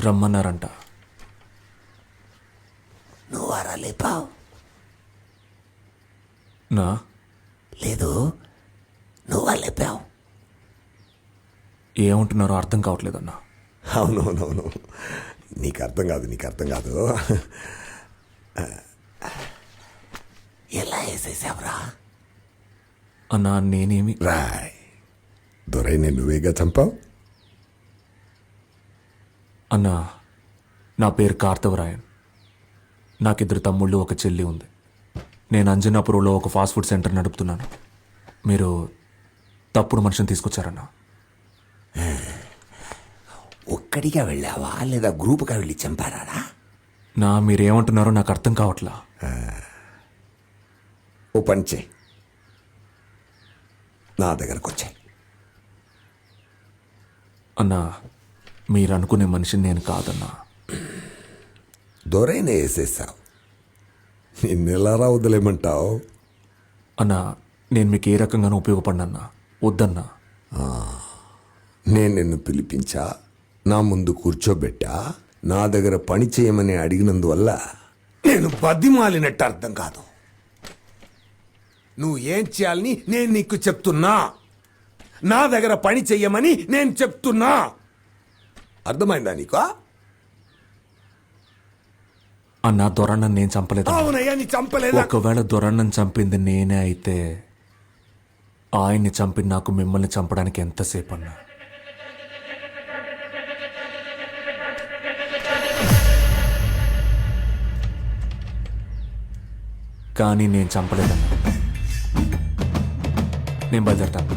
రమ్మన్నారంట. నువ్వు అరా లేపావు? నా లేదు, నువ్వు లేపావు. ఏమంటున్నారో అర్థం కావట్లేదన్నా. అవునవునవును, నీకు అర్థం కాదు. ఎలా వేసేసావురా? అన్నా నేనేమి రాయ్, దొరైన నువ్వేగా చంపావు. అన్నా నా పేరు కార్తవరాయన్. నాకిద్దరు తమ్ముళ్ళు, ఒక చెల్లి ఉంది. నేను అంజనాపురంలో ఒక ఫాస్ట్ ఫుడ్ సెంటర్ నడుపుతున్నాను. మీరు తప్పుడు మనిషిని తీసుకొచ్చారన్నా. ఒక్కడిగా వెళ్ళావా లేదా గ్రూప్గా వెళ్ళి చంపారా? నా మీరేమంటున్నారో నాకు అర్థం కావట్లా. ఓ పంచే, నా దగ్గరకు వచ్చాయి. అన్నా మీరు అనుకునే మనిషిని నేను కాదన్నా. దొరైన వేసేసావు, నిన్నెలారా వదిలేమంటావు? అన్నా నేను మీకు ఏ రకంగానూ ఉపయోగపడినన్నా. వద్దన్నా. నేను నిన్ను పిలిపించా, నా ముందు కూర్చోబెట్టా, నా దగ్గర పని చేయమని అడిగినందువల్ల నేను బతిమాలినట్టు అర్థం కాదు. నువ్వు ఏం చేయాలని నేను నీకు చెప్తున్నా, నా దగ్గర పని చెయ్యమని నేను చెప్తున్నా. అర్థమైందా నీకు? అన్నా దొరన్నను నేను చంపలేదు. అవునయ్యా, నీ చంపలేదు. ఒకవేళ దొరన్నను చంపింది నేనే అయితే ఆయన్ని చంపి నాకు మిమ్మల్ని చంపడానికి ఎంతసేపు అన్నా? కానీ నేను చంపలేదన్నా. నేను బయలుదేరతాను.